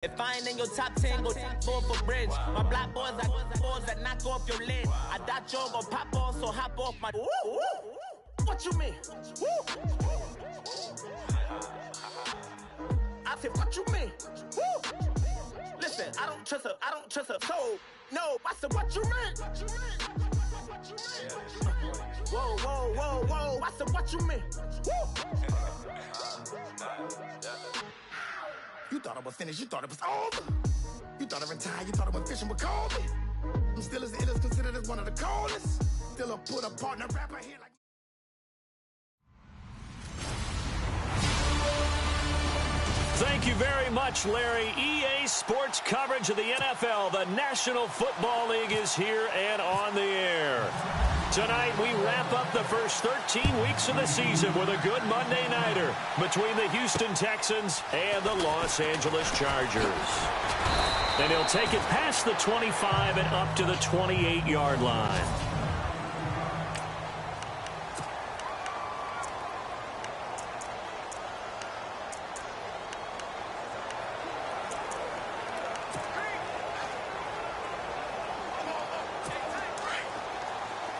If I ain't in your top 10, go fall for bridge. My black boys like boys that knock off your lid. I thought you gon' pop on, so hop off my. What you mean? I said, what you mean? Listen, I don't trust her. So, no, I said, what you mean? Whoa. I said, what you mean? You thought I was finished, you thought it was over. You thought I retired, you thought I was fishing with Colby. I'm still as ill as considered as one of the coldest. Still a put a partner rapper here like. Thank you very much, Larry. EA Sports coverage of the NFL. The National Football League is here and on the air. Tonight, we wrap up the first 13 weeks of the season with a good Monday nighter between the Houston Texans and the Los Angeles Chargers. And he'll take it past the 25 and up to the 28-yard line.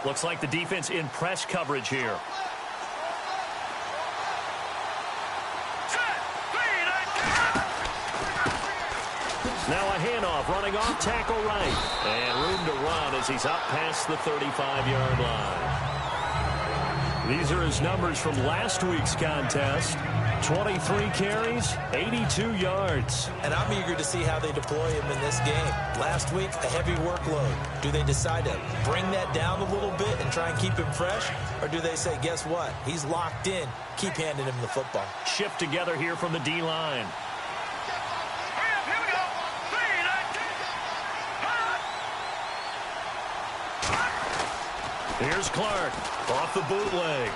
Looks like the defense in press coverage here. Now a handoff, running off tackle right. And room to run as he's up past the 35-yard line. These are his numbers from last week's contest. 23 carries, 82 yards. And I'm eager to see how they deploy him in this game. Last week, a heavy workload. Do they decide to bring that down a little bit and try and keep him fresh? Or do they say, guess what? He's locked in. Keep handing him the football. Shift together here from the D-line. Here's Clark off the bootleg.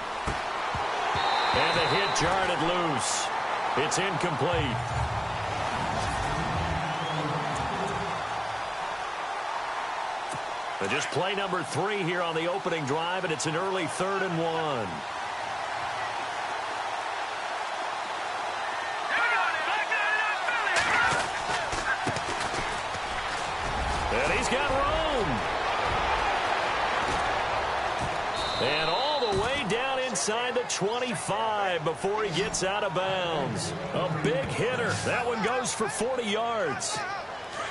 And the hit jarred it loose. It's incomplete. And just play number 3 here on the opening drive, and it's an early 3rd and 1. And he's got room. And all the way down inside the 25 before he gets out of bounds. A big hitter. That one goes for 40 yards.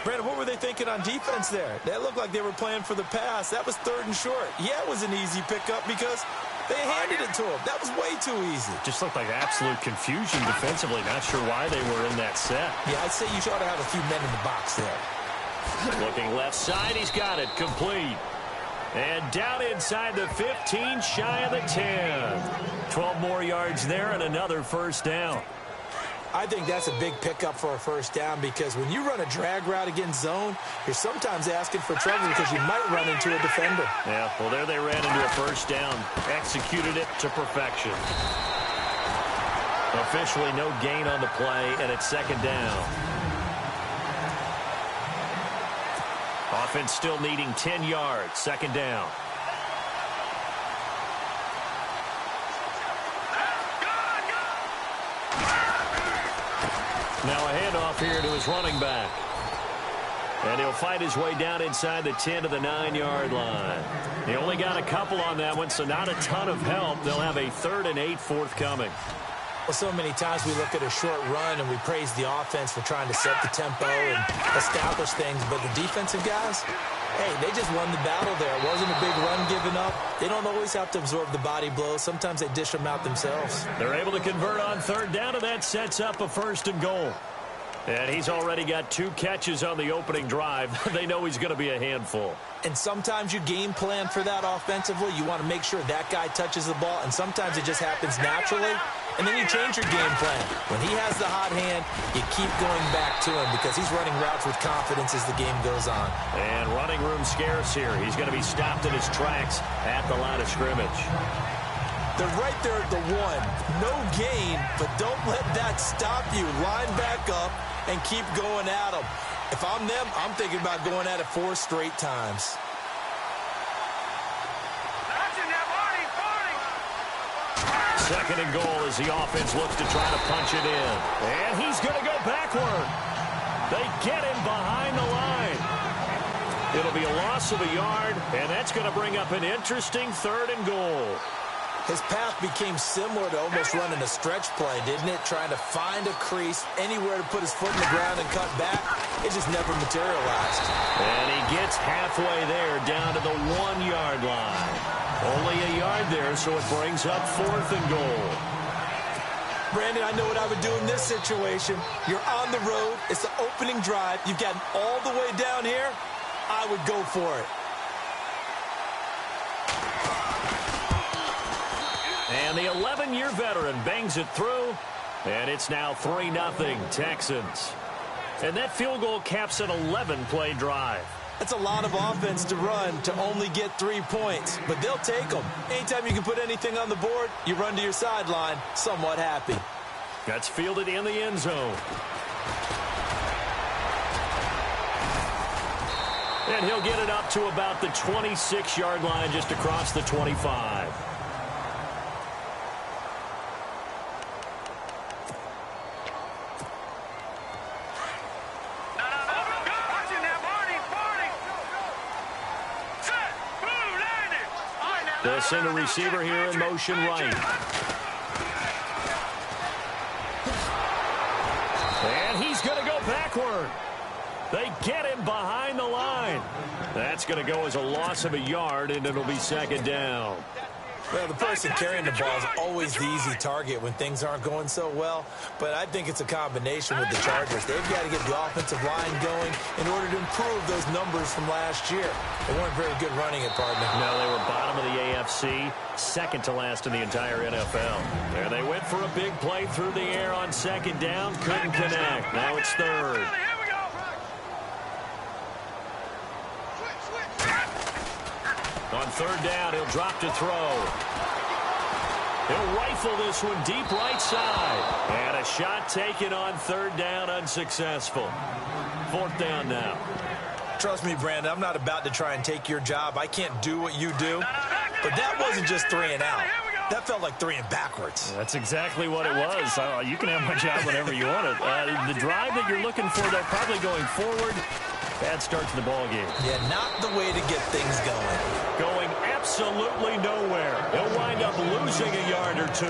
Brandon, what were they thinking on defense there? That looked like they were playing for the pass. That was 3rd and short. Yeah, it was an easy pickup because they handed it to him. That was way too easy. Just looked like absolute confusion defensively. Not sure why they were in that set. Yeah, I'd say you ought to have a few men in the box there. Looking left side, he's got it. Complete. And down inside the 15, shy of the 10. 12 more yards there and another first down. I think that's a big pickup for a first down because when you run a drag route against zone, you're sometimes asking for trouble because you might run into a defender. Yeah, well, there they ran into a first down. Executed it to perfection. Officially no gain on the play, and it's 2nd down. Offense still needing 10 yards. 2nd down. Now a handoff here to his running back. And he'll fight his way down inside the 10 to the 9-yard line. He only got a couple on that one, so not a ton of help. They'll have a 3rd and 8 forthcoming. Well, so many times we look at a short run and we praise the offense for trying to set the tempo and establish things, but the defensive guys, hey, they just won the battle there. It wasn't a big run given up. They don't always have to absorb the body blows. Sometimes they dish them out themselves. They're able to convert on 3rd down, and that sets up a 1st and goal. And he's already got 2 catches on the opening drive. They know he's going to be a handful. And sometimes you game plan for that offensively. You want to make sure that guy touches the ball, and sometimes it just happens naturally. And then you change your game plan. When he has the hot hand, you keep going back to him because he's running routes with confidence as the game goes on. And running room scarce here. He's going to be stopped in his tracks at the line of scrimmage. They're right there at the 1. No gain, but don't let that stop you. Line back up and keep going at them. If I'm them, I'm thinking about going at it 4 straight times. 2nd and goal as the offense looks to try to punch it in. And he's going to go backward. They get him behind the line. It'll be a loss of a yard, and that's going to bring up an interesting 3rd and goal. His path became similar to almost running a stretch play, didn't it? Trying to find a crease, anywhere to put his foot in the ground and cut back. It just never materialized. And he gets halfway there, down to the 1-yard line. Only a yard there, so it brings up 4th and goal. Brandon, I know what I would do in this situation. You're on the road. It's the opening drive. You've gotten all the way down here. I would go for it. And the 11-year veteran bangs it through, and it's now 3-0 Texans. And that field goal caps an 11-play drive. That's a lot of offense to run to only get 3 points, but they'll take them. Anytime you can put anything on the board, you run to your sideline somewhat happy. That's fielded in the end zone. And he'll get it up to about the 26-yard line, just across the 25. They'll send a receiver here in motion right. And he's going to go backward. They get him behind the line. That's going to go as a loss of a yard, and it'll be 2nd down. Well, the person carrying the ball is always the easy target when things aren't going so well. But I think it's a combination with the Chargers. They've got to get the offensive line going in order to improve those numbers from last year. They weren't very good running it, partner. No, they were bottom of the AFC, 2nd to last in the entire NFL. There they went for a big play through the air on 2nd down. Couldn't connect. Now it's 3rd. On 3rd down, he'll drop to throw. He'll rifle this one deep right side. And a shot taken on 3rd down, unsuccessful. 4th down now. Trust me, Brandon, I'm not about to try and take your job. I can't do what you do. But that wasn't just 3 and out. That felt like 3 and backwards. That's exactly what it was. You can have my job whenever you want it. The drive that you're looking for, though, probably going forward. Bad start to the ball game. Yeah, not the way to get things going. Going absolutely nowhere. He'll wind up losing a yard or 2.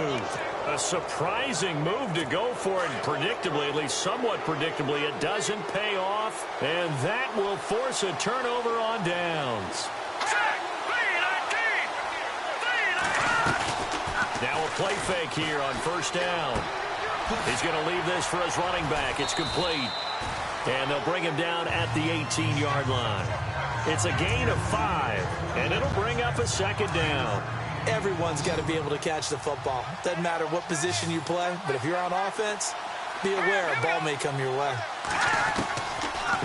A surprising move to go for it. Predictably, at least somewhat predictably, it doesn't pay off. And that will force a turnover on downs. Now a play fake here on 1st down. He's going to leave this for his running back. It's complete. And they'll bring him down at the 18-yard line. It's a gain of 5, and it'll bring up a 2nd down. Everyone's got to be able to catch the football. Doesn't matter what position you play, but if you're on offense, be aware a ball may come your way.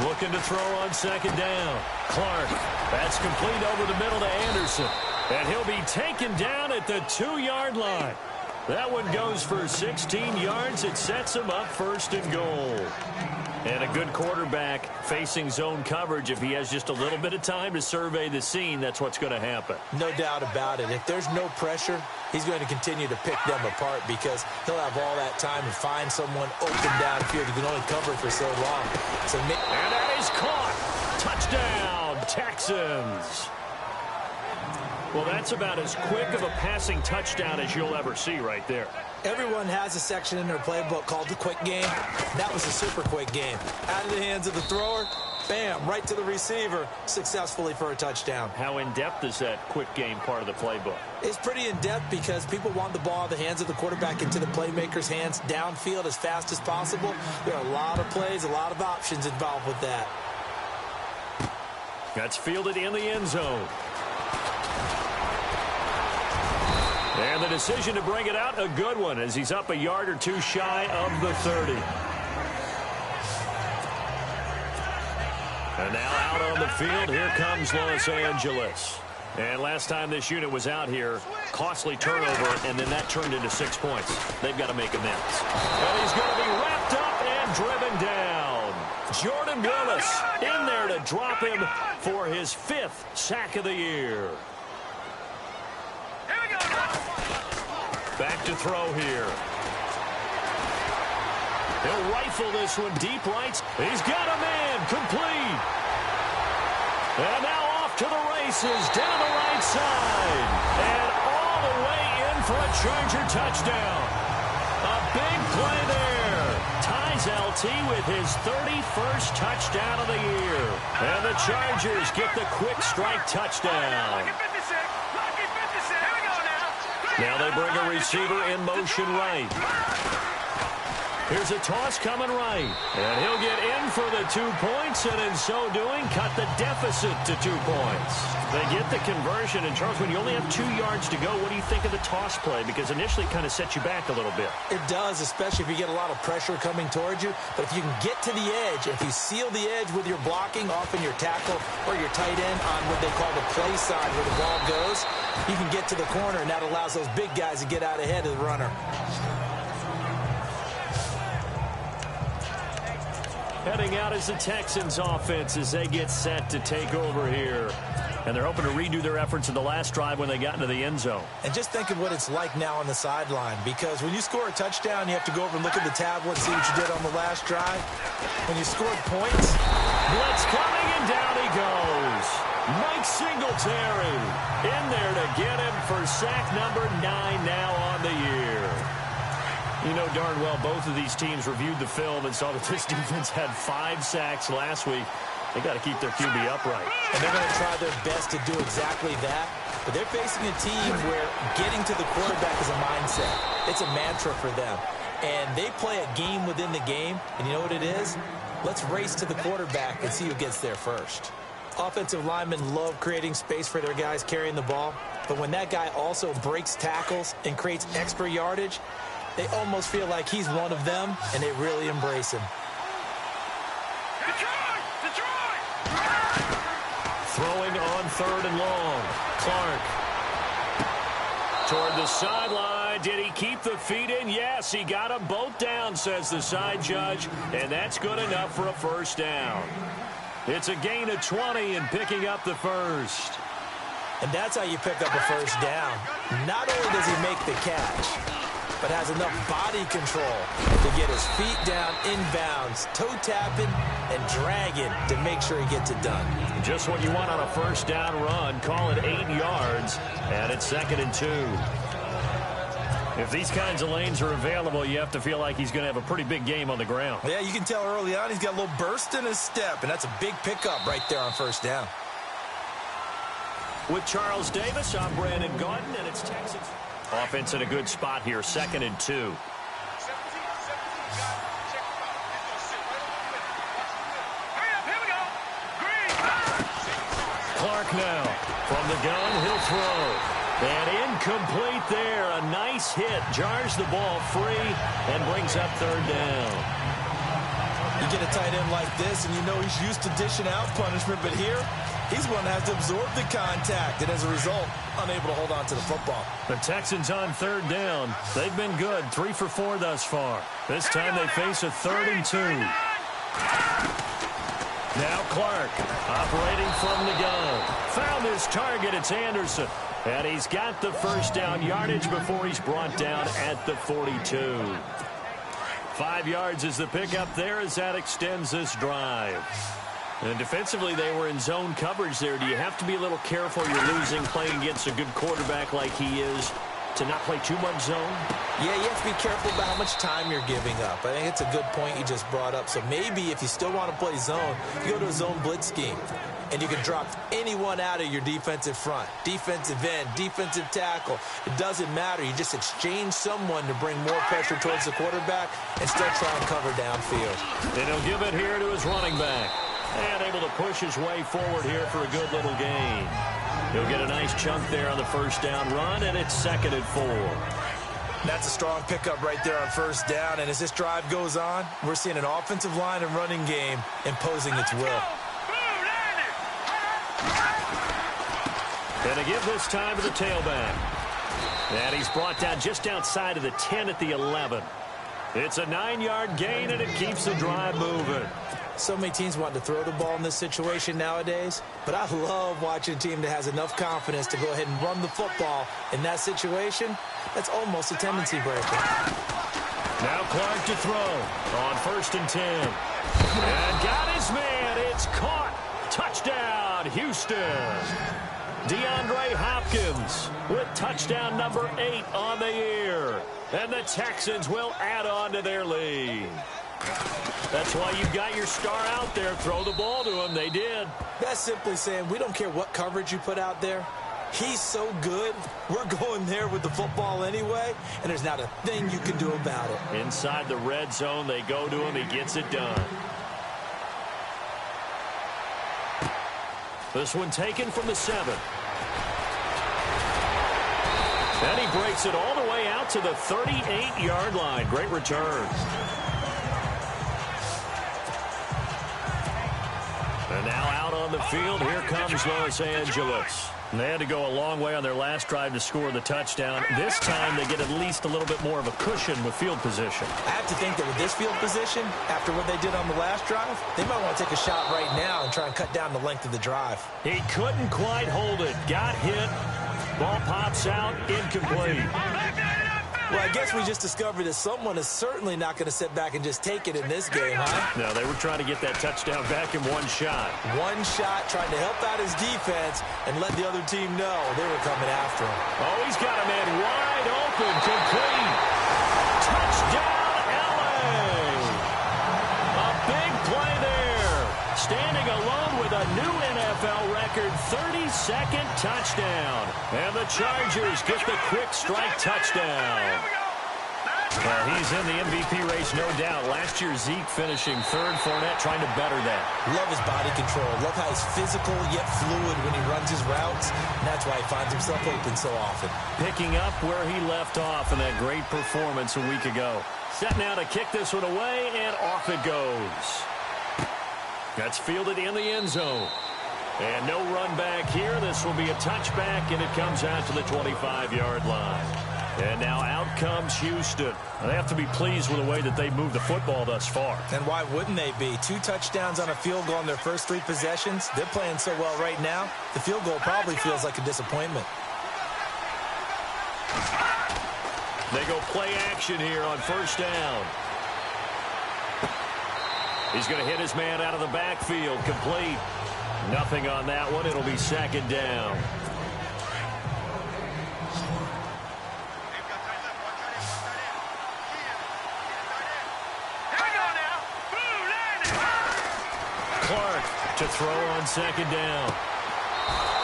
Looking to throw on 2nd down. Clark, that's complete over the middle to Anderson. And he'll be taken down at the 2-yard line. That one goes for 16 yards. It sets him up 1st and goal. And a good quarterback facing zone coverage. If he has just a little bit of time to survey the scene, that's what's going to happen. No doubt about it. If there's no pressure, he's going to continue to pick them apart because he'll have all that time to find someone open downfield. He can only cover for so long. And that is caught. Touchdown, Texans. Well, that's about as quick of a passing touchdown as you'll ever see right there. Everyone has a section in their playbook called the quick game. That was a super quick game. Out of the hands of the thrower, bam, right to the receiver, successfully for a touchdown. How in-depth is that quick game part of the playbook? It's pretty in-depth because people want the ball out of the hands of the quarterback into the playmaker's hands downfield as fast as possible. There are a lot of plays, a lot of options involved with that. That's fielded in the end zone. And the decision to bring it out, a good one, as he's up a yard or 2 shy of the 30. And now out on the field, here comes Los Angeles. And last time this unit was out here, costly turnover, and then that turned into 6 points. They've got to make amends. And he's going to be wrapped up and driven down. Jordan Willis in there to drop him for his 5th sack of the year. Back to throw here. He'll rifle this one deep right. He's got a man. Complete. And now off to the races down the right side. And all the way in for a Charger touchdown. A big play there. Ties LT with his 31st touchdown of the year. And the Chargers get the quick strike touchdown. Now they bring a receiver in motion right. Here's a toss coming right. And he'll get in for the 2 points, and in so doing, cut the deficit to 2 points. They get the conversion, and Charles, when you only have 2 yards to go, what do you think of the toss play? Because initially it kind of sets you back a little bit. It does, especially if you get a lot of pressure coming towards you. But if you can get to the edge, if you seal the edge with your blocking, often your tackle or your tight end on what they call the play side where the ball goes, you can get to the corner, and that allows those big guys to get out ahead of the runner. Heading out is the Texans offense as they get set to take over here. And they're hoping to redo their efforts in the last drive when they got into the end zone. And just think of what it's like now on the sideline, because when you score a touchdown, you have to go over and look at the tablet, see what you did on the last drive. When you scored points, blitz coming, and down he goes. Mike Singletary in there to get him for sack number 9 now on the year. You know darn well both of these teams reviewed the film and saw that this defense had 5 sacks last week. They got to keep their QB upright. And they're going to try their best to do exactly that. But they're facing a team where getting to the quarterback is a mindset. It's a mantra for them. And they play a game within the game. And you know what it is? Let's race to the quarterback and see who gets there first. Offensive linemen love creating space for their guys carrying the ball. But when that guy also breaks tackles and creates extra yardage, they almost feel like he's one of them, and they really embrace him. Throwing on 3rd and long. Clark. Toward the sideline. Did he keep the feet in? Yes, he got them both down, says the side judge, and that's good enough for a first down. It's a gain of 20 and picking up the first. And that's how you pick up a first down. Not only does he make the catch, but has enough body control to get his feet down inbounds, toe-tapping and dragging to make sure he gets it done. Just what you want on a first down run. Call it 8 yards, and it's 2nd and 2. If these kinds of lanes are available, you have to feel like he's going to have a pretty big game on the ground. Yeah, you can tell early on he's got a little burst in his step, and that's a big pickup right there on first down. With Charles Davis, I'm Brandon Gaudin, and it's Texans. Offense in a good spot here, 2nd and 2. Clark now from the gun, he'll throw. And incomplete there. A nice hit, jars the ball free, and brings up 3rd down. You get a tight end like this, and you know he's used to dishing out punishment, but here, he's one that has to absorb the contact, and as a result, unable to hold on to the football. The Texans on 3rd down. They've been good, 3 for 4 thus far. This time they face a 3rd and 2. Now Clark, operating from the gun. Found his target, it's Anderson. And he's got the first down yardage before he's brought down at the 42. 5 yards is the pickup there as that extends this drive. And defensively, they were in zone coverage there. Do you have to be a little careful? You're losing playing against a good quarterback like he is to not play too much zone? Yeah, you have to be careful about how much time you're giving up. I think it's a good point you just brought up. So maybe if you still want to play zone, you go to a zone blitz scheme. And you can drop anyone out of your defensive front. Defensive end, defensive tackle. It doesn't matter. You just exchange someone to bring more pressure towards the quarterback and still try and cover downfield. And he'll give it here to his running back. And able to push his way forward here for a good little gain. He'll get a nice chunk there on the first down run, and it's 2nd and 4. That's a strong pickup right there on first down. And as this drive goes on, we're seeing an offensive line and running game imposing its will. And to give this time to the tailback. And he's brought down just outside of the 10 at the 11. It's a 9-yard gain, and it keeps the drive moving. So many teams want to throw the ball in this situation nowadays, but I love watching a team that has enough confidence to go ahead and run the football in that situation. That's almost a tendency breaker. Now Clark to throw on 1st and 10. And got his man. It's caught. Touchdown, Houston. DeAndre Hopkins with touchdown number 8 on the year. And the Texans will add on to their lead. That's why you've got your star out there. Throw the ball to him. They did. That's simply saying we don't care what coverage you put out there. He's so good, we're going there with the football anyway, and there's not a thing you can do about it. Inside the red zone, they go to him. He gets it done. This one taken from the 7. And he breaks it all the way out to the 38-yard line. Great return. And now out on the field, here comes Los Angeles. And they had to go a long way on their last drive to score the touchdown. This time they get at least a little bit more of a cushion with field position. I have to think that with this field position, after what they did on the last drive, they might want to take a shot right now and try and cut down the length of the drive. He couldn't quite hold it. Got hit. Ball pops out. Incomplete. Well, I guess we just discovered that someone is certainly not going to sit back and just take it in this game, huh? No, they were trying to get that touchdown back in one shot. One shot, trying to help out his defense and let the other team know they were coming after him. Oh, he's got a man wide open. Complete. Touchdown, L.A. A big play there. Standing alone with a new NFL record 32nd touchdown. And the Chargers get the quick strike touchdown. Well, he's in the MVP race, no doubt. Last year, Zeke finishing 3rd, Fournette trying to better that. Love his body control. Love how he's physical yet fluid when he runs his routes. And that's why he finds himself open so often. Picking up where he left off in that great performance a week ago. Set now to kick this one away, and off it goes. That's fielded in the end zone. And no run back here. This will be a touchback, and it comes out to the 25-yard line. And now out comes Houston. They have to be pleased with the way that they moved the football thus far. And why wouldn't they be? 2 touchdowns on a field goal in their first 3 possessions. They're playing so well right now, the field goal probably feels like a disappointment. They go play action here on 1st down. He's going to hit his man out of the backfield. Complete. Nothing on that one. It'll be 2nd down. Clark to throw on 2nd down.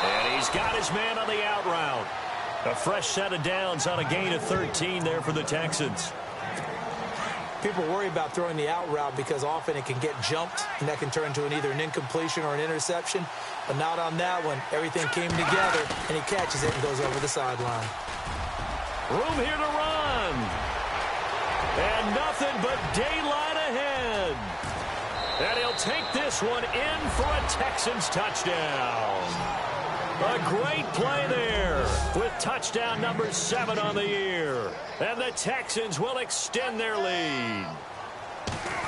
And he's got his man on the out route. A fresh set of downs on a gain of 13 there for the Texans. People worry about throwing the out route because often it can get jumped, and that can turn into either an incompletion or an interception. But not on that one. Everything came together, and he catches it and goes over the sideline. Room here to run. And nothing but daylight ahead. And he'll take this one in for a Texans touchdown. A great play there with touchdown number 7 on the year. And the Texans will extend their lead.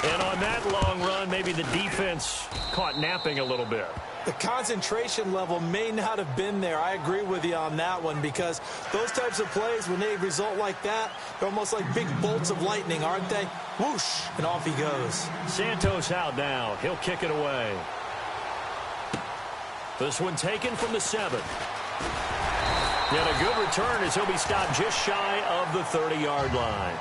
And on that long run, maybe the defense caught napping a little bit. The concentration level may not have been there. I agree with you on that one because those types of plays, when they result like that, they're almost like big bolts of lightning, aren't they? Whoosh, and off he goes. Santos out now. He'll kick it away. This one taken from the 7. And a good return as he'll be stopped just shy of the 30-yard line.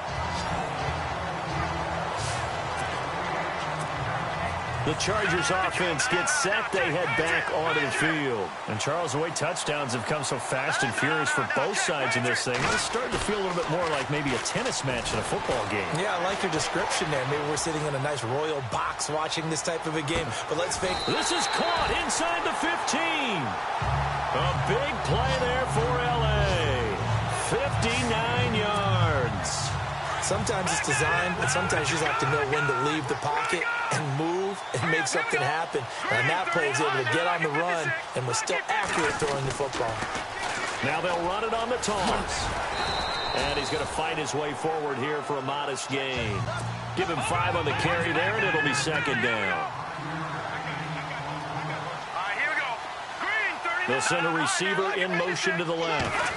The Chargers offense gets set. They head back onto the field. And Charles, the way touchdowns have come so fast and furious for both sides in this thing, it's starting to feel a little bit more like maybe a tennis match in a football game. Yeah, I like your description there. Maybe we're sitting in a nice royal box watching this type of a game. But let's face it. This is caught inside the 15. A big play there for L.A. 59 yards. Sometimes it's designed, but sometimes you just have to know when to leave the pocket and move and make something happen. And that play is able to get on the run and was still accurate throwing the football. Now they'll run it on the toss. And he's going to fight his way forward here for a modest gain. Give him 5 on the carry there, and it'll be 2nd down. They'll send a receiver in motion to the left.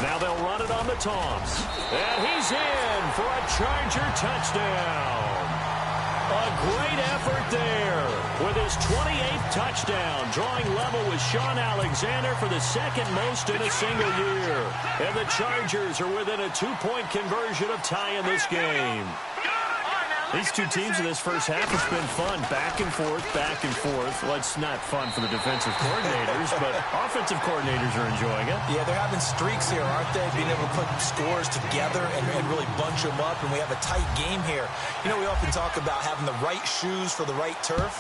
Now they'll run it on the toss. And he's in for a Charger touchdown. A great effort there with his 28th touchdown, drawing level with Sean Alexander for the second most in a single year. And the Chargers are within a 2-point conversion of tying this game. These two teams in this first half, it's been fun. Back and forth, back and forth. Well, it's not fun for the defensive coordinators, but offensive coordinators are enjoying it. Yeah, they're having streaks here, aren't they? Being able to put scores together and really bunch them up, and we have a tight game here. You know, we often talk about having the right shoes for the right turf.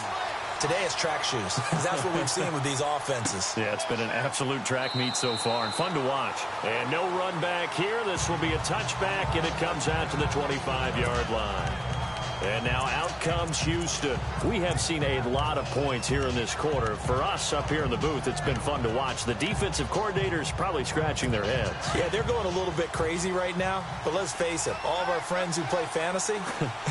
Today it's track shoes, because that's what we've seen with these offenses. Yeah, it's been an absolute track meet so far, and fun to watch. And no run back here. This will be a touchback, and it comes out to the 25-yard line. And now out comes Houston. We have seen a lot of points here in this quarter. For us up here in the booth, it's been fun to watch. The defensive coordinators probably scratching their heads. Yeah, they're going a little bit crazy right now. But let's face it, all of our friends who play fantasy,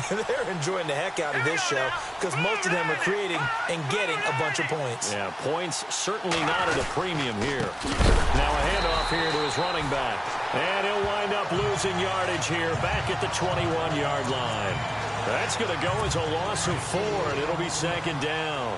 they're enjoying the heck out of this show because most of them are creating and getting a bunch of points. Yeah, points certainly not at a premium here. Now a handoff here to his running back. And he'll wind up losing yardage here back at the 21-yard line. That's going to go as a loss of 4, and it'll be second down.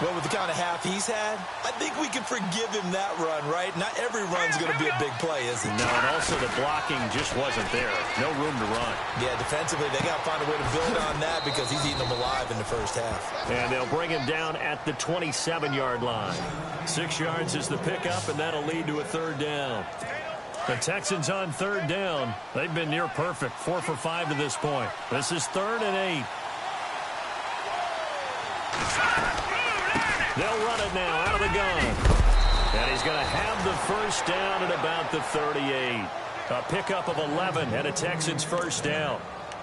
Well, with the kind of half he's had, I think we can forgive him that run, right? Not every run's going to be a big play, is it? No, and also the blocking just wasn't there. No room to run. Yeah, defensively, they got to find a way to build on that because he's eating them alive in the first half. And they'll bring him down at the 27-yard line. 6 yards is the pickup, and that'll lead to a third down. The Texans on third down. They've been near perfect, 4 for 5 to this point. This is 3rd and 8. They'll run it now out of the gun. And he's going to have the first down at about the 38. A pickup of 11 and a Texans first down.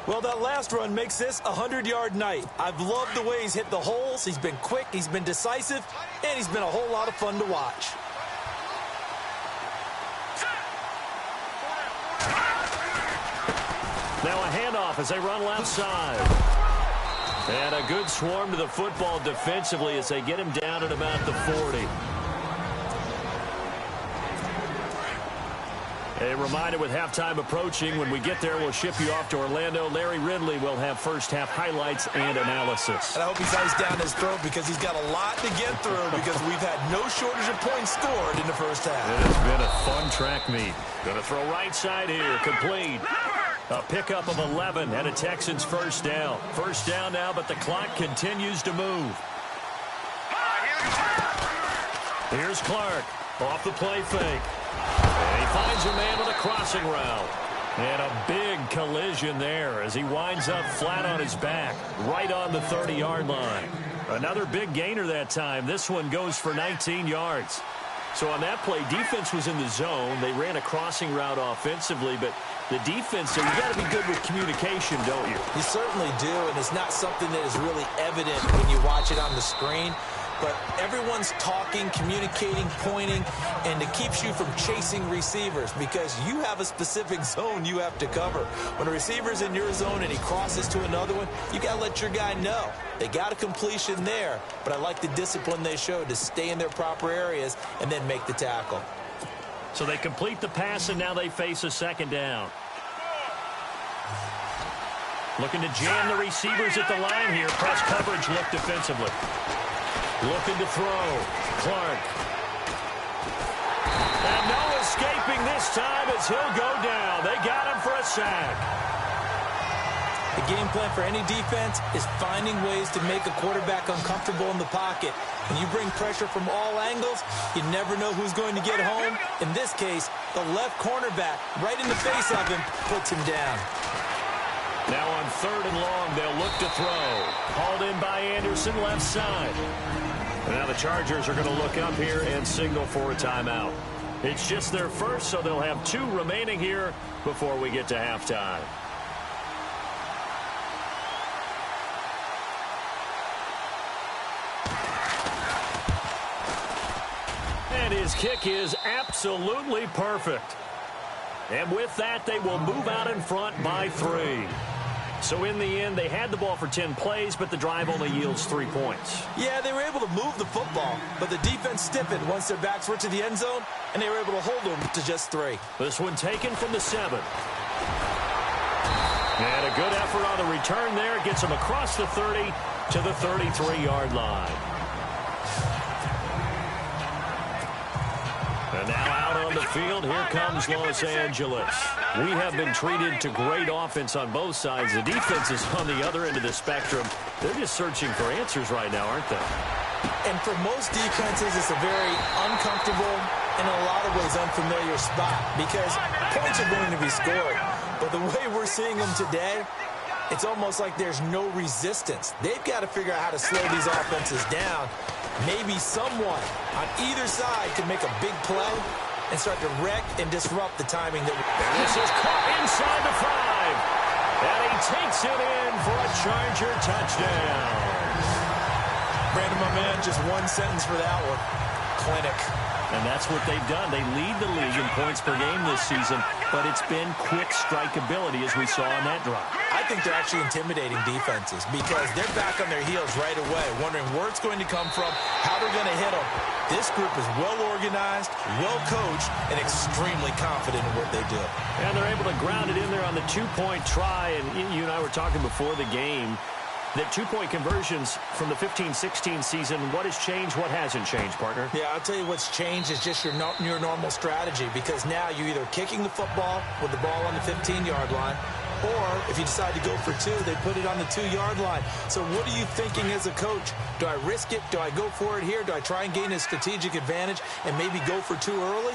Well, that last run makes this a 100-yard night. I've loved the way he's hit the holes. He's been quick, he's been decisive, and he's been a whole lot of fun to watch. Now a handoff as they run left side. And a good swarm to the football defensively as they get him down at about the 40. A reminder with halftime approaching, when we get there, we'll ship you off to Orlando. Larry Ridley will have first half highlights and analysis. And I hope he's iced down his throat because he's got a lot to get through because we've had no shortage of points scored in the first half. It has been a fun track meet. Going to throw right side here, complete. A pickup of 11 and a Texans first down. First down now, but the clock continues to move. Here's Clark off the play fake. And he finds a man with a crossing route. And a big collision there as he winds up flat on his back, right on the 30-yard line. Another big gainer that time. This one goes for 19 yards. So on that play, defense was in the zone. They ran a crossing route offensively, but the defense, so you got to be good with communication, don't you? You certainly do, and it's not something that is really evident when you watch it on the screen. But everyone's talking, communicating, pointing, and it keeps you from chasing receivers because you have a specific zone you have to cover. When a receiver's in your zone and he crosses to another one, you got to let your guy know. They got a completion there, but I like the discipline they showed to stay in their proper areas and then make the tackle. So they complete the pass, and now they face a second down. Looking to jam the receivers at the line here. Press coverage look defensively. Looking to throw. Clark. And no escaping this time as he'll go down. They got him for a sack. The game plan for any defense is finding ways to make a quarterback uncomfortable in the pocket. When you bring pressure from all angles, you never know who's going to get home. In this case, the left cornerback, right in the face of him, puts him down. Now on 3rd and long, they'll look to throw. Hauled in by Anderson, left side. Now the Chargers are going to look up here and signal for a timeout. It's just their first, so they'll have 2 remaining here before we get to halftime. And his kick is absolutely perfect. And with that, they will move out in front by 3. So in the end, they had the ball for 10 plays, but the drive only yields 3 points. Yeah, they were able to move the football, but the defense stiffened once their backs were to the end zone, and they were able to hold them to just 3. This one taken from the 7. And a good effort on the return there. Gets them across the 30 to the 33-yard line. And now out on the field, here comes Los Angeles. We have been treated to great offense on both sides. The defense is on the other end of the spectrum. They're just searching for answers right now, aren't they? And for most defenses, it's a very uncomfortable and in a lot of ways unfamiliar spot because points are going to be scored. But the way we're seeing them today, it's almost like there's no resistance. They've got to figure out how to slow these offenses down. Maybe someone on either side could make a big play and start to wreck and disrupt the timing. And this is caught inside the 5. And he takes it in for a Charger touchdown. Brandon, my man, just one sentence for that one. Clinic. And that's what they've done. They lead the league in points per game this season, but it's been quick strike ability as we saw on that drive. I think they're actually intimidating defenses because they're back on their heels right away, wondering where it's going to come from, how they're going to hit them. This group is well-organized, well-coached, and extremely confident in what they do. And they're able to ground it in there on the 2-point try, and you and I were talking before the game. That 2-point conversions from the 15-16 season, what has changed, what hasn't changed, partner? Yeah, I'll tell you what's changed is just your normal strategy because now you're either kicking the football with the ball on the 15-yard line, or if you decide to go for 2, they put it on the 2-yard line. So what are you thinking as a coach? Do I risk it? Do I go for it here? Do I try and gain a strategic advantage and maybe go for 2 early?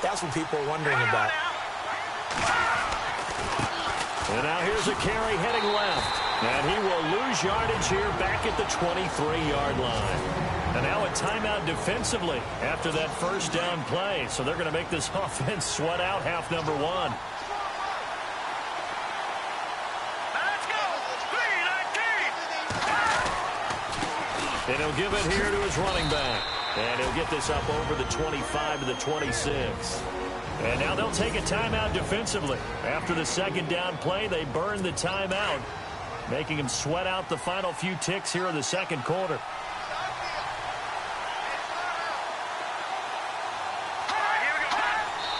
That's what people are wondering about. And now here's a carry heading left. And he will lose yardage here back at the 23-yard line. And now a timeout defensively after that first down play. So they're going to make this offense sweat out half number 1. Let's go. 3-19. And he'll give it here to his running back. And he'll get this up over the 25 to the 26. And now they'll take a timeout defensively. After the second down play, they burn the timeout, making him sweat out the final few ticks here in the second quarter.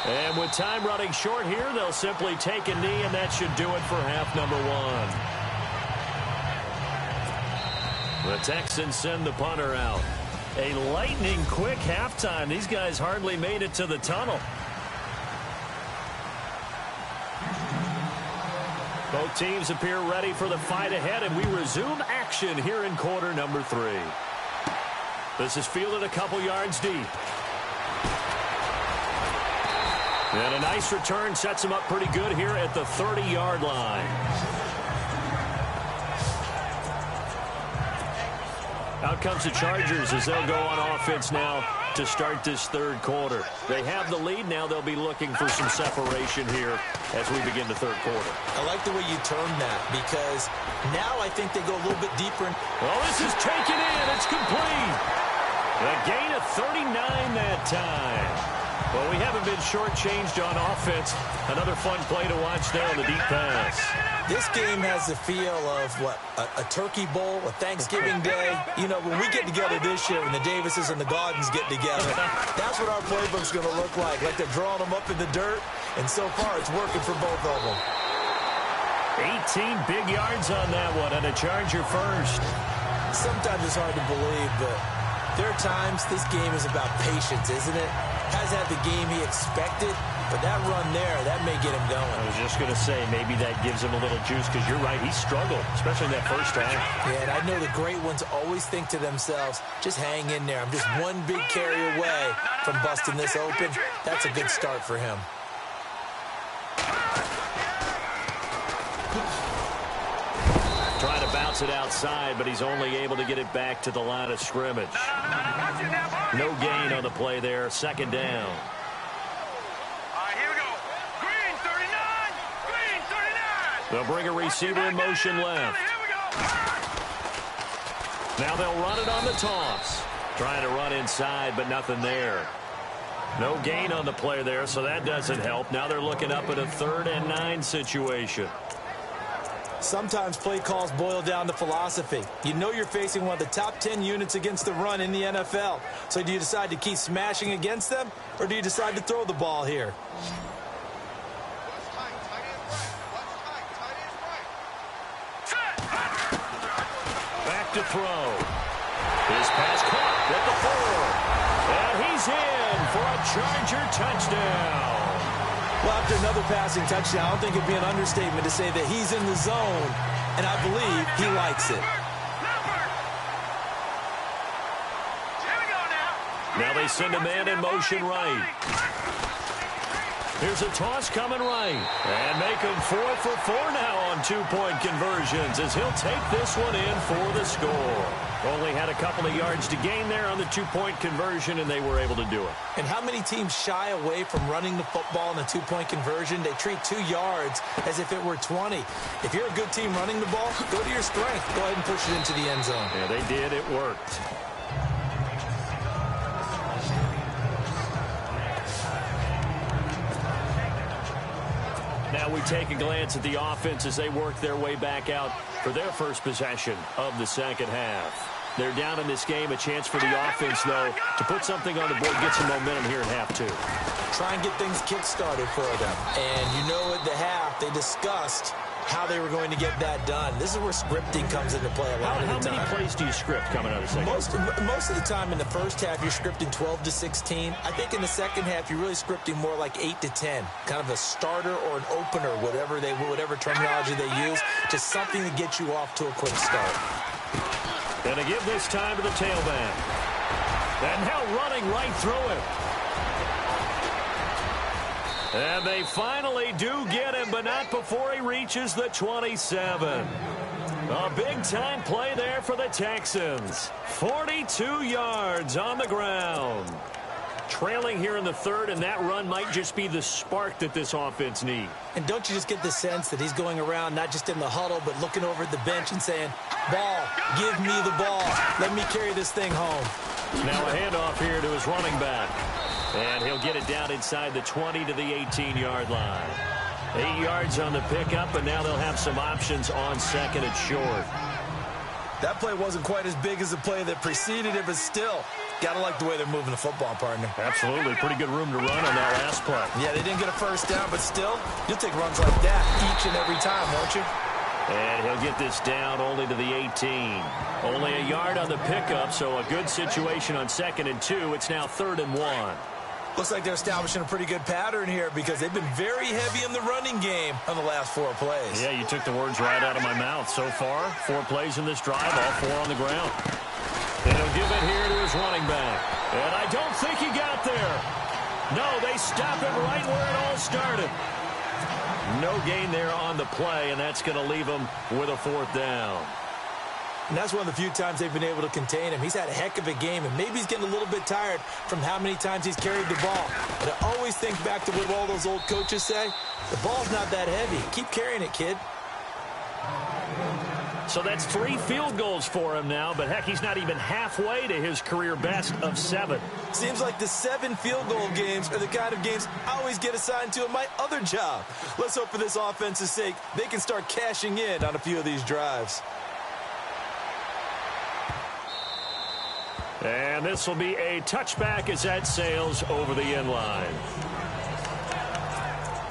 And with time running short here, they'll simply take a knee, and that should do it for half number 1. The Texans send the punter out. A lightning-quick halftime. These guys hardly made it to the tunnel. Both teams appear ready for the fight ahead, and we resume action here in quarter number 3. This is fielded a couple yards deep. And a nice return sets him up pretty good here at the 30-yard line. Out comes the Chargers as they'll go on offense now to start this third quarter. They have the lead. Now they'll be looking for some separation here as we begin the third quarter. I like the way you termed that because now I think they go a little bit deeper. Well, this is taken in. It's complete. A gain of 39 that time. Well, we haven't been shortchanged on offense. Another fun play to watch there on the deep pass. This game has the feel of, what, a turkey bowl, a Thanksgiving day. You know, when we get together this year, when the Davises and the Gaudens get together, that's what our playbook's going to look like they're drawing them up in the dirt, and so far it's working for both of them. 18 big yards on that one, and a Charger first. Sometimes it's hard to believe, but there are times this game is about patience, isn't it? Hasn't had the game he expected, but that run there, that may get him going. I was just going to say, maybe that gives him a little juice, because you're right, he struggled, especially that first time. Yeah, and I know the great ones always think to themselves, just hang in there. I'm just one big carry away from busting this open. That's a good start for him. Trying to bounce it outside, but he's only able to get it back to the line of scrimmage. No gain on the play there. Second down. All right, here we go. Green 39. Green 39. They'll bring a receiver in motion left. Here we go. Now they'll run it on the toss. Trying to run inside, but nothing there. No gain on the play there, so that doesn't help. Now they're looking up at a 3rd and 9 situation. Sometimes play calls boil down to philosophy. You know you're facing one of the top 10 units against the run in the NFL. So do you decide to keep smashing against them, or do you decide to throw the ball here? Back to throw. His pass caught at the 4. And he's in for a Charger touchdown. Well, after another passing touchdown, I don't think it'd be an understatement to say that he's in the zone, and I believe he likes it. Now they send a man in motion right. Here's a toss coming right. And make him 4 for 4 now on two-point conversions as he'll take this one in for the score. Only had a couple of yards to gain there on the two-point conversion, and they were able to do it. And how many teams shy away from running the football in a two-point conversion? They treat 2 yards as if it were 20. If you're a good team running the ball, go to your strength. Go ahead and push it into the end zone. Yeah, they did. It worked. Now we take a glance at the offense as they work their way back out for their first possession of the second half. They're down in this game. A chance for the offense, though, to put something on the board, get some momentum here at half 2. Try and get things kick-started for them. And you know at the half, they discussed how they were going to get that done. This is where scripting comes into play a lot of the time. How many plays do you script coming out of the second? Most of the time in the first half, you're scripting 12 to 16. I think in the second half, you're really scripting more like 8 to 10. Kind of a starter or an opener, whatever terminology they use, just something to get you off to a quick start. Gonna give this time to the tailback. And now running right through it. And they finally do get him, but not before he reaches the 27. A big-time play there for the Texans. 42 yards on the ground. Trailing here in the third, and that run might just be the spark that this offense needs. And don't you just get the sense that he's going around, not just in the huddle, but looking over at the bench and saying, ball, give me the ball. Let me carry this thing home. Now a handoff here to his running back. And he'll get it down inside the 20 to the 18-yard line. 8 yards on the pickup, and now they'll have some options on second and short. That play wasn't quite as big as the play that preceded it, but still, got to like the way they're moving the football, partner. Absolutely. Pretty good room to run on that last play. Yeah, they didn't get a first down, but still, you'll take runs like that each and every time, won't you? And he'll get this down only to the 18. Only a yard on the pickup, so a good situation on second and 2. It's now 3rd and 1. Looks like they're establishing a pretty good pattern here because they've been very heavy in the running game on the last 4 plays. Yeah, you took the words right out of my mouth. So far, 4 plays in this drive, all 4 on the ground. And he'll give it here to his running back. And I don't think he got there. No, they stop him right where it all started. No gain there on the play, and that's going to leave him with a 4th down. And that's one of the few times they've been able to contain him. He's had a heck of a game, and maybe he's getting a little bit tired from how many times he's carried the ball. But I always think back to what all those old coaches say. The ball's not that heavy. Keep carrying it, kid. So that's 3 field goals for him now, but heck, he's not even halfway to his career best of 7. Seems like the 7 field goal games are the kind of games I always get assigned to in my other job. Let's hope for this offense's sake they can start cashing in on a few of these drives. And this will be a touchback as that sails over the end line.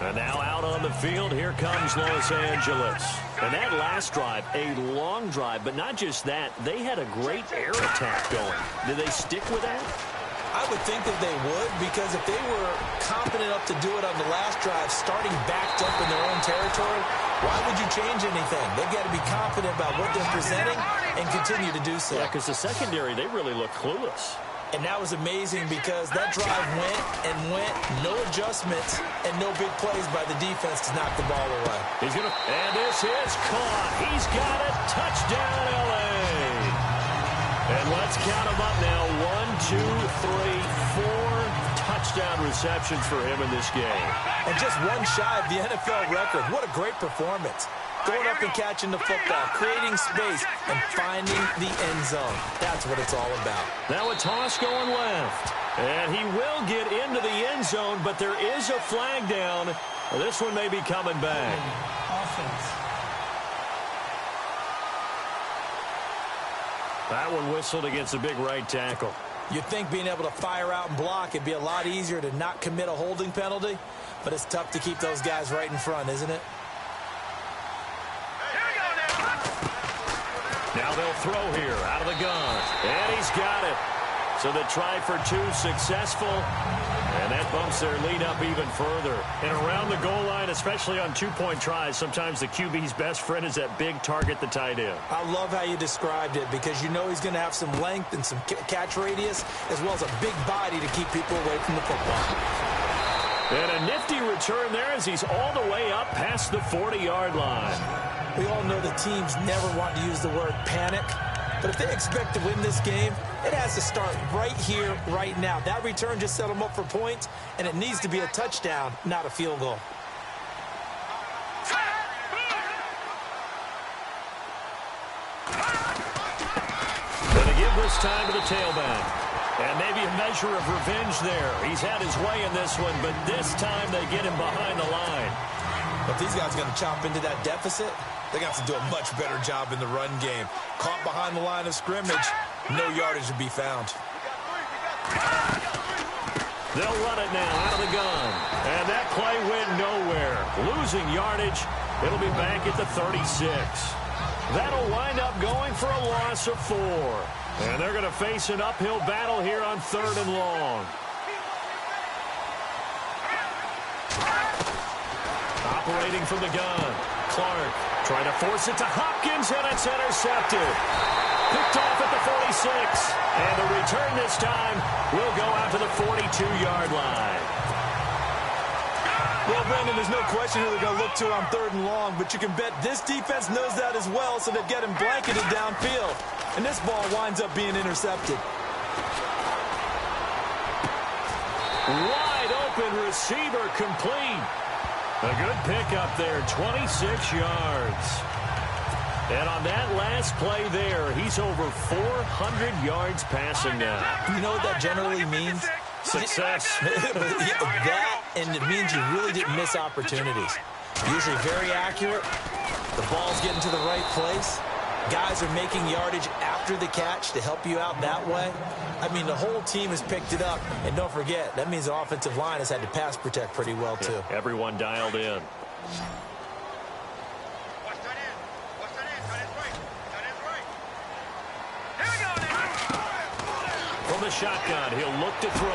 And now out on the field, here comes Los Angeles. And that last drive, a long drive, but not just that. They had a great air attack going. Did they stick with that? I would think that they would, because if they were confident enough to do it on the last drive, starting backed up in their own territory, why would you change anything? They've got to be confident about what they're presenting and continue to do so. Yeah, because the secondary, they really look clueless. And that was amazing because that drive went and went, no adjustments, and no big plays by the defense to knock the ball away. And this is caught. He's got it. Touchdown, L.A. And let's count them up now. 1, 2, 3, 4 touchdown receptions for him in this game. And just one shy of the NFL record. What a great performance. Going up and catching the football, creating space, and finding the end zone. That's what it's all about. Now a toss going left. And he will get into the end zone, but there is a flag down. This one may be coming back. Offense. That one whistled against a big right tackle. You'd think being able to fire out and block it'd be a lot easier to not commit a holding penalty, but it's tough to keep those guys right in front, isn't it? Now they'll throw here out of the gun. And he's got it. So the try for two successful. And that bumps their lead up even further. And around the goal line, especially on two-point tries, sometimes the QB's best friend is that big target, the tight end. I love how you described it because you know he's going to have some length and some catch radius as well as a big body to keep people away from the football. And a nifty return there as he's all the way up past the 40-yard line. We all know the teams never want to use the word panic, but if they expect to win this game, it has to start right here, right now. That return just set them up for points, and it needs to be a touchdown, not a field goal. Going to give this time to the tailback. And maybe a measure of revenge there. He's had his way in this one, but this time they get him behind the line. If these guys are going to chop into that deficit, they got to do a much better job in the run game. Caught behind the line of scrimmage, no yardage to be found. They'll run it now out of the gun. And that play went nowhere. Losing yardage. It'll be back at the 36. That'll wind up going for a loss of 4. And they're going to face an uphill battle here on 3rd and long. Operating from the gun. Clark trying to force it to Hopkins, and it's intercepted. Picked off at the 46. And the return this time will go out to the 42-yard line. Well, Brandon, there's no question who they're going to look to on 3rd and long, but you can bet this defense knows that as well, so they've got him blanketed downfield. And this ball winds up being intercepted. Wide open receiver complete. A good pickup there, 26 yards. And on that last play there, he's over 400 yards passing now. You know what that generally means? Success. That, and it means you really didn't miss opportunities. Usually very accurate. The ball's getting to the right place. Guys are making yardage after the catch to help you out that way. I mean, the whole team has picked it up. And don't forget, that means the offensive line has had to pass protect pretty well, too. Yeah, everyone dialed in. From the shotgun, he'll look to throw.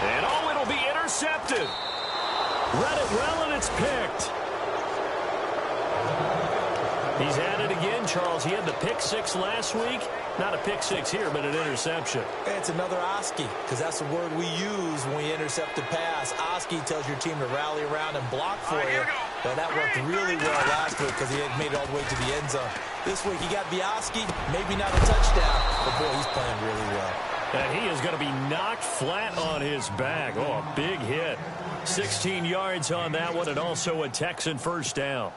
And, oh, it'll be intercepted. Read it well, and it's picked. He's at it again, Charles. He had the pick 6 last week. Not a pick 6 here, but an interception. It's another Oski, because that's the word we use when we intercept a pass. Oski tells your team to rally around and block for you. But that worked really well last week because he had made it all the way to the end zone. This week, he got the Oski, maybe not a touchdown, but, boy, he's playing really well. And he is going to be knocked flat on his back. Oh, a big hit. 16 yards on that one, and also a Texan first down.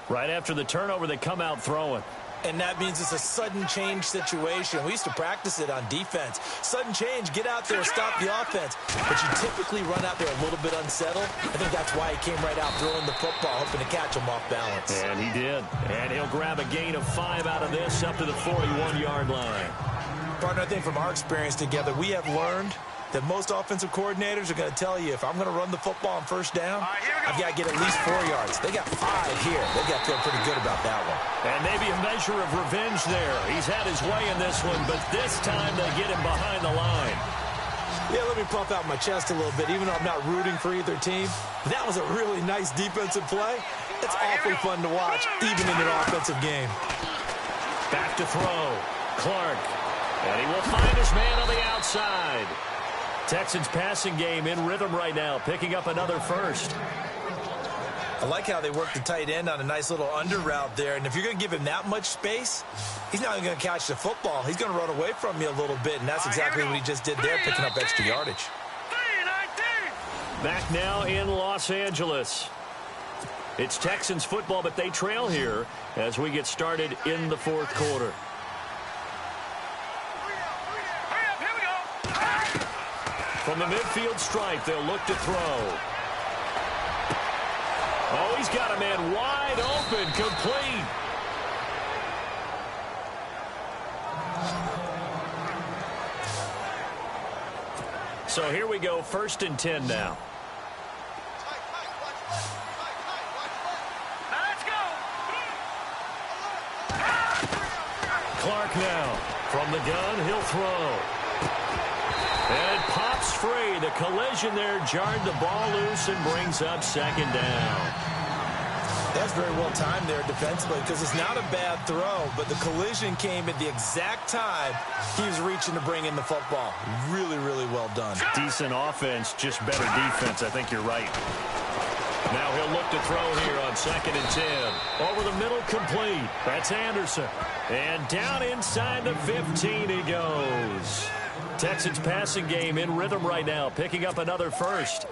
Right after the turnover, they come out throwing. And that means it's a sudden change situation. We used to practice it on defense. Sudden change, get out there, stop the offense. But you typically run out there a little bit unsettled. I think that's why he came right out throwing the football, hoping to catch him off balance. And he did. And he'll grab a gain of 5 out of this up to the 41-yard line. Partner, I think from our experience together, we have learned that most offensive coordinators are going to tell you, if I'm going to run the football on first down, I've got to get at least 4 yards. They got 5 here. They got to feel pretty good about that one. And maybe a measure of revenge there. He's had his way in this one, but this time they get him behind the line. Yeah, let me puff out my chest a little bit, even though I'm not rooting for either team. That was a really nice defensive play. It's awfully fun to watch, even in an offensive game. Back to throw. Clark. And he will find his man on the outside. Texans passing game in rhythm right now, picking up another first. I like how they work the tight end on a nice little under route there. And if you're going to give him that much space, he's not going to catch the football. He's going to run away from you a little bit, and that's exactly what he just did there, picking up extra yardage. Back now in Los Angeles. It's Texans football, but they trail here as we get started in the 4th quarter. From the midfield stripe, they'll look to throw. Oh, he's got a man wide open, complete. So here we go, 1st and 10 now. Clark now. From the gun, he'll throw. And it pops free. The collision there jarred the ball loose and brings up 2nd down. That's very well timed there defensively because it's not a bad throw, but the collision came at the exact time he was reaching to bring in the football. Really, really well done. Decent offense, just better defense. I think you're right. Now he'll look to throw here on 2nd and 10. Over the middle, complete. That's Anderson. And down inside the 15 he goes. Texans passing game in rhythm right now, picking up another first.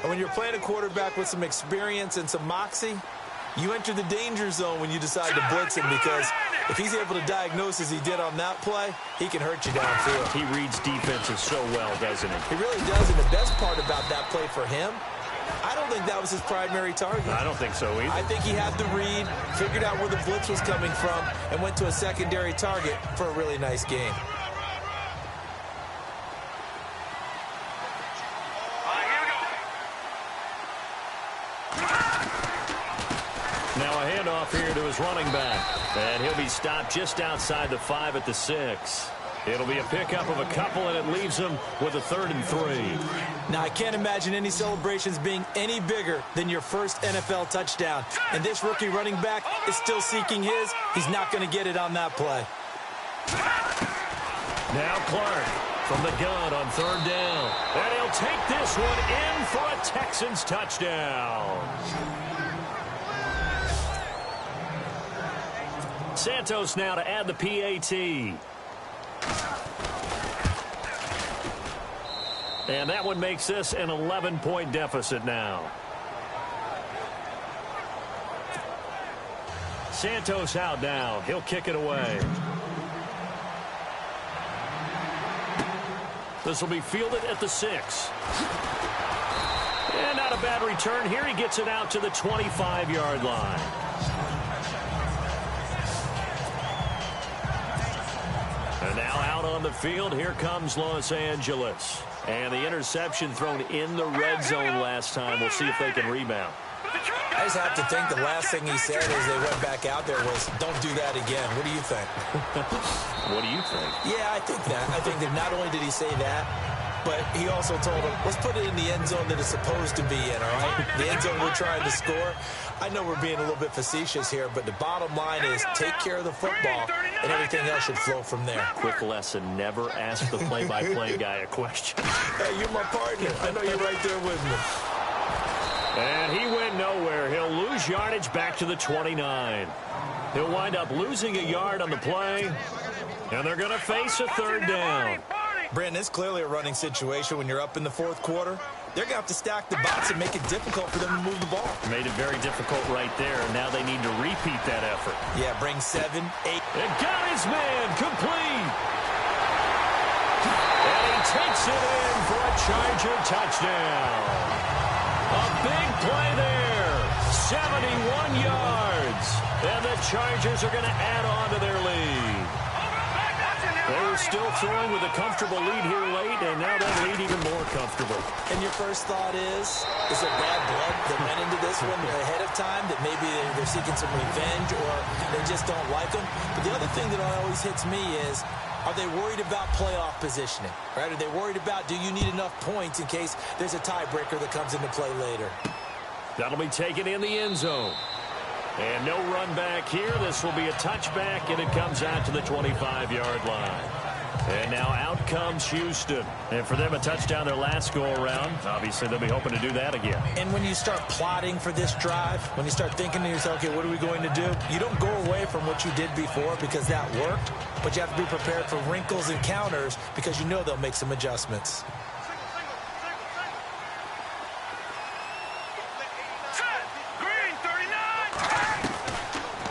And when you're playing a quarterback with some experience and some moxie, you enter the danger zone when you decide to blitz him, because if he's able to diagnose as he did on that play, he can hurt you downfield. He reads defenses so well, doesn't he? He really does, and the best part about that play for him, I don't think that was his primary target. I don't think so either. I think he had the read, figured out where the blitz was coming from, and went to a secondary target for a really nice game. Now a handoff here to his running back. And he'll be stopped just outside the 5 at the 6. It'll be a pickup of a couple, and it leaves him with a 3rd and 3. Now, I can't imagine any celebrations being any bigger than your first NFL touchdown. And this rookie running back is still seeking his. He's not going to get it on that play. Now Clark from the gun on 3rd down. And he'll take this one in for a Texans touchdown. Santos now to add the PAT. And that one makes this an 11-point deficit now. Santos out now. He'll kick it away. This will be fielded at the 6. And not a bad return here. He gets it out to the 25-yard line. And now out on the field, here comes Los Angeles. And the interception thrown in the red zone last time. We'll see if they can rebound. I just have to think the last thing he said as they went back out there was, don't do that again. What do you think? What do you think? Yeah, I think that. I think that not only did he say that, but he also told him, let's put it in the end zone that it's supposed to be in, all right? The end zone we're trying to score. I know we're being a little bit facetious here, but the bottom line is take care of the football, and everything else should flow from there. Quick lesson, never ask the play-by-play guy a question. Hey, you're my partner. I know you're right there with me. And he went nowhere. He'll lose yardage back to the 29. He'll wind up losing a yard on the play, and they're going to face a 3rd down. Brandon, it's clearly a running situation when you're up in the 4th quarter. They're going to have to stack the box and make it difficult for them to move the ball. Made it very difficult right there, and now they need to repeat that effort. Yeah, bring 7, 8. And got his man complete. And he takes it in for a Charger touchdown. A big play there. 71 yards. And the Chargers are going to add on to their lead. They were still throwing with a comfortable lead here late, and now that lead even more comfortable. And your first thought is there bad blood that went into this one ahead of time, that maybe they're seeking some revenge or they just don't like them? But the other thing that always hits me is, are they worried about playoff positioning? Right? Are they worried about, do you need enough points in case there's a tiebreaker that comes into play later? That'll be taken in the end zone. And no run back here. This will be a touchback, and it comes out to the 25-yard line. And now out comes Houston. And for them, a touchdown their last go-around. Obviously, they'll be hoping to do that again. And when you start plotting for this drive, when you start thinking to yourself, okay, what are we going to do? You don't go away from what you did before because that worked, but you have to be prepared for wrinkles and counters because you know they'll make some adjustments.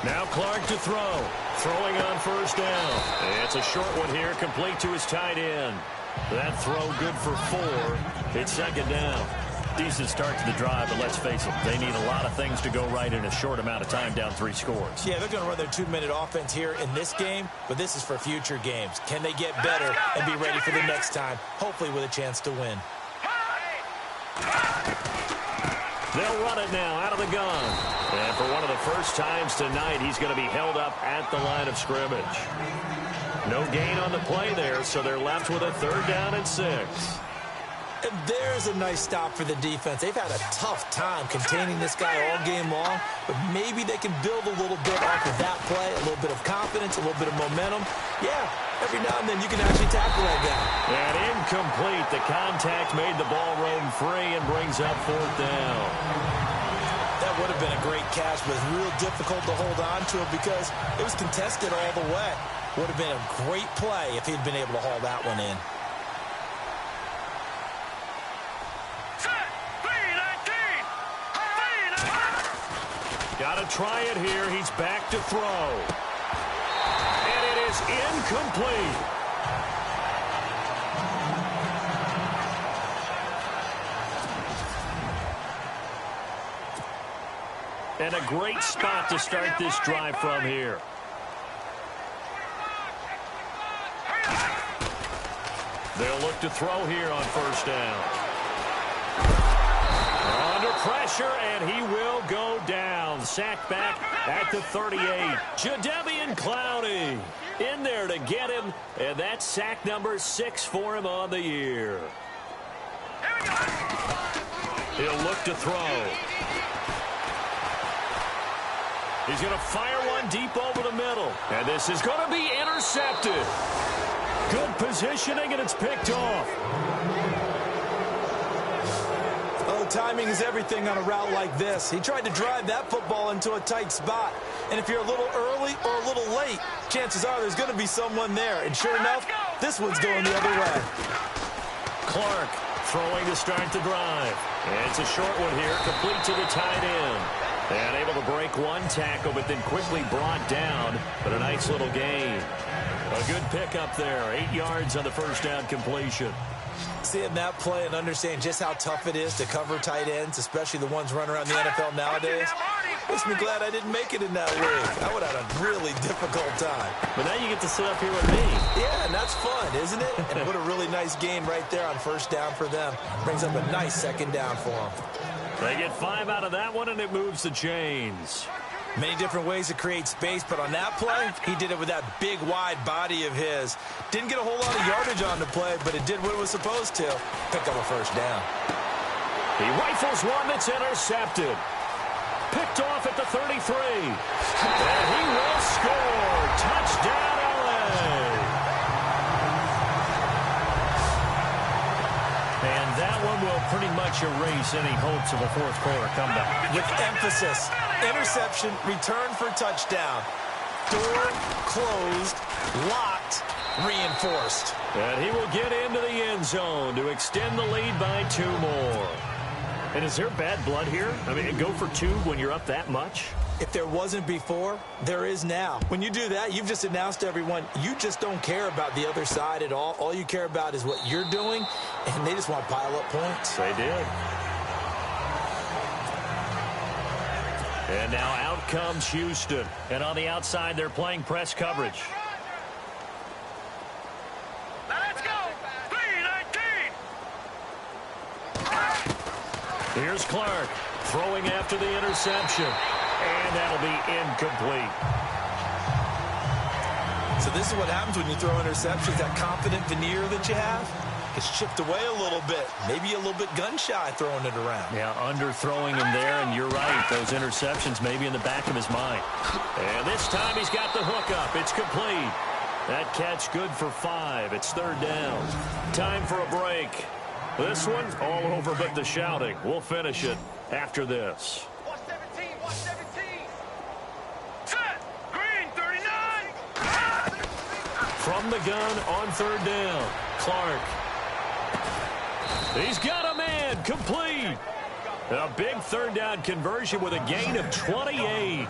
Now Clark to throw. Throwing on 1st down. It's a short one here, complete to his tight end. That throw good for 4. It's 2nd down. Decent start to the drive, but let's face it, they need a lot of things to go right in a short amount of time, down 3 scores. Yeah, they're going to run their 2-minute offense here in this game, but this is for future games. Can they get better and be ready for the next time, hopefully with a chance to win? They'll run it now out of the gun. And for one of the first times tonight, he's going to be held up at the line of scrimmage. No gain on the play there, so they're left with a 3rd down and 6. And there's a nice stop for the defense. They've had a tough time containing this guy all game long, but maybe they can build a little bit off of that play, a little bit of confidence, a little bit of momentum. Yeah, every now and then you can actually tackle that guy. And incomplete. The contact made the ball roam free and brings up 4th down. That would have been a great catch, but it's real difficult to hold on to it because it was contested all the way. Would have been a great play if he'd been able to haul that one in. Got to try it here. He's back to throw. And it is incomplete. And a great spot to start this drive from here. They'll look to throw here on 1st down. Under pressure, and he will go down. Sacked back at the 38. Jadeveon Clowney in there to get him, and that's sack number 6 for him on the year. He'll look to throw. He's going to fire one deep over the middle, and this is going to be intercepted. Good positioning, and it's picked off. Timing is everything on a route like this. He tried to drive that football into a tight spot. And if you're a little early or a little late, chances are there's going to be someone there. And sure enough, this one's going the other way. Clark throwing to start the drive. And it's a short one here, complete to the tight end. And able to break one tackle, but then quickly brought down. But a nice little gain. A good pickup there. 8 yards on the 1st down completion. Seeing that play and understand just how tough it is to cover tight ends, especially the ones running around the NFL nowadays, makes me glad I didn't make it in that league. I would have had a really difficult time. But now you get to sit up here with me. Yeah, and that's fun, isn't it? And what a really nice game right there on 1st down for them. Brings up a nice 2nd down for them. They get 5 out of that one, and it moves the chains. Many different ways to create space, but on that play, he did it with that big, wide body of his. Didn't get a whole lot of yardage on the play, but it did what it was supposed to. Pick up a 1st down. He rifles one that's intercepted. Picked off at the 33. And he will score. Touchdown, LA. And that one will pretty much erase any hopes of a 4th quarter comeback. With emphasis. Interception, return for touchdown. Door closed, locked, reinforced. And he will get into the end zone to extend the lead by 2 more. And is there bad blood here? I mean, go for 2 when you're up that much? If there wasn't before, there is now. When you do that, you've just announced to everyone, you just don't care about the other side at all. All you care about is what you're doing, and they just want to pile up points. They did. And now out comes Houston. And on the outside, they're playing press coverage. Let's go! 3-19! Here's Clark throwing after the interception. And that'll be incomplete. So this is what happens when you throw interceptions. That confident veneer that you have gets chipped away a little bit. Maybe a little bit gun-shy throwing it around. Yeah, underthrowing him there, and you're right. Those interceptions may be in the back of his mind. And this time he's got the hook up. It's complete. That catch good for 5. It's 3rd down. Time for a break. This one all over but the shouting. We'll finish it after this. Watch 17, watch 17! Set! Green, 39! From the gun on 3rd down. Clark. He's got a man. Complete. A big 3rd down conversion with a gain of 28.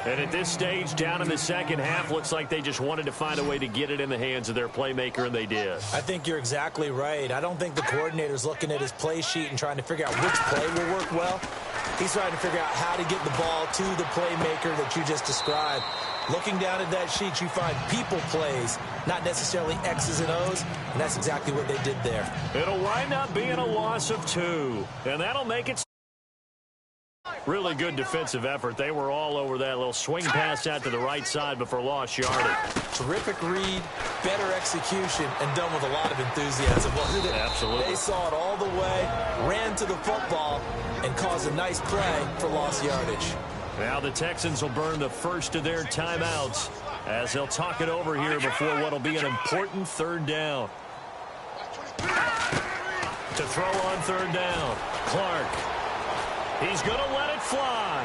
And at this stage, down in the second half, looks like they just wanted to find a way to get it in the hands of their playmaker, and they did. I think you're exactly right. I don't think the coordinator's looking at his play sheet and trying to figure out which play will work well. He's trying to figure out how to get the ball to the playmaker that you just described. Looking down at that sheet, you find people plays, not necessarily X's and O's, and that's exactly what they did there. It'll wind up being a loss of 2, and that'll make it really good defensive effort. They were all over that little swing pass out to the right side before lost yardage. Terrific read, better execution, and done with a lot of enthusiasm. Absolutely. They saw it all the way, ran to the football, and caused a nice play for lost yardage. Now the Texans will burn the first of their timeouts as they'll talk it over here before what will be an important 3rd down. To throw on 3rd down, Clark. He's going to let it fly.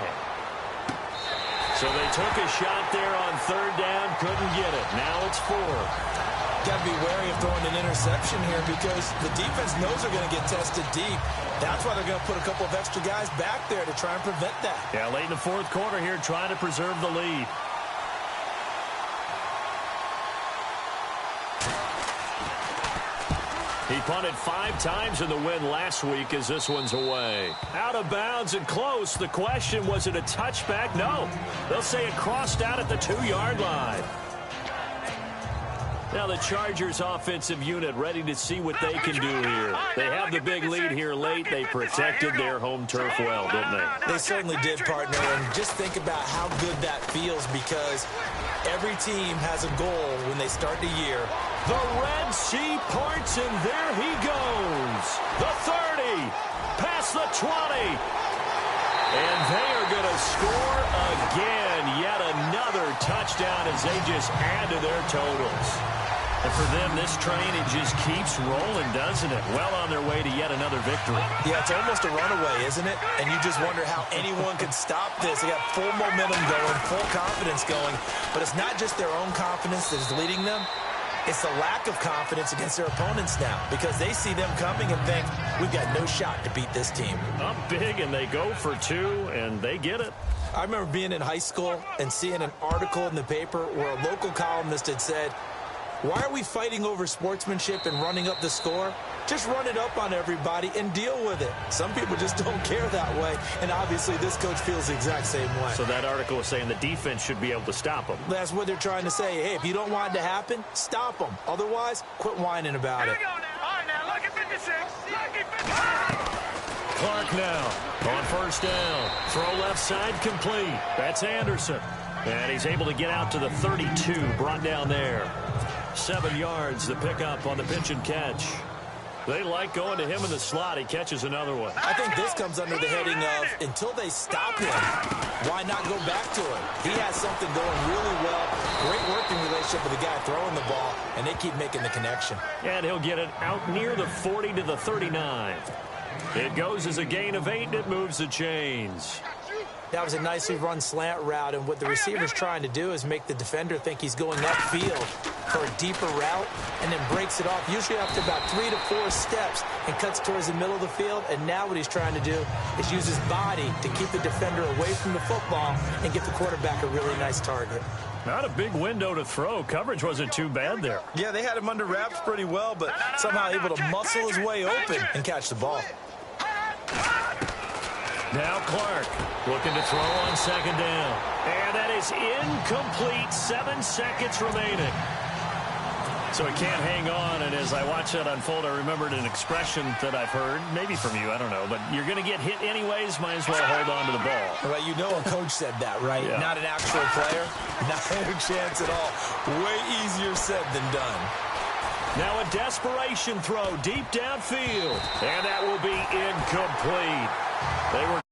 So they took a shot there on 3rd down, couldn't get it. Now it's 4. Got to be wary of throwing an interception here because the defense knows they're going to get tested deep. That's why they're going to put a couple of extra guys back there to try and prevent that. Yeah, late in the 4th quarter here, trying to preserve the lead. He punted 5 times in the win last week as this one's away. Out of bounds and close. The question, was it a touchback? No. They'll say it crossed out at the 2-yard line. Now the Chargers offensive unit ready to see what they can do here. They have the big lead here late. They protected their home turf well, didn't they? They certainly did, partner. And just think about how good that feels because every team has a goal when they start the year. The Red Sea parts, and there he goes. The 30, past the 20. And they are going to score again. Yet another touchdown as they just add to their totals. And for them, this train, it just keeps rolling, doesn't it? Well on their way to yet another victory. Yeah, it's almost a runaway, isn't it? And you just wonder how anyone could stop this. They got full momentum going, full confidence going. But it's not just their own confidence that is leading them. It's the lack of confidence against their opponents now because they see them coming and think, we've got no shot to beat this team. Up big, and they go for 2, and they get it. I remember being in high school and seeing an article in the paper where a local columnist had said, why are we fighting over sportsmanship and running up the score? Just run it up on everybody and deal with it. Some people just don't care that way, and obviously this coach feels the exact same way. So that article is saying the defense should be able to stop them. That's what they're trying to say. Hey, if you don't want it to happen, stop them. Otherwise, quit whining about it. Here we go now. All right, now, look at 56. Look at 56. Clark now on 1st down. Throw left side complete. That's Anderson. And he's able to get out to the 32, brought down there. 7 yards, the pickup on the pitch and catch. They like going to him in the slot. He catches another one. I think this comes under the heading of, until they stop him, why not go back to him? He has something going really well. Great working relationship with the guy throwing the ball, and they keep making the connection. And he'll get it out near the 40 to the 39. It goes as a gain of 8, and it moves the chains. That was a nicely run slant route, and what the receiver's trying to do is make the defender think he's going upfield for a deeper route and then breaks it off, usually after about 3 to 4 steps, and cuts towards the middle of the field. And now what he's trying to do is use his body to keep the defender away from the football and give the quarterback a really nice target. Not a big window to throw. Coverage wasn't too bad there. Yeah, they had him under wraps pretty well, but somehow able to muscle his way open and catch the ball. Now Clark looking to throw on 2nd down. And that is incomplete. 7 seconds remaining. So he can't hang on, and as I watch that unfold, I remembered an expression that I've heard, maybe from you, I don't know, but you're going to get hit anyways, might as well hold on to the ball. Well, you know a coach said that, right? Yeah. Not an actual player. Not a chance at all. Way easier said than done. Now a desperation throw deep downfield, and that will be incomplete. They were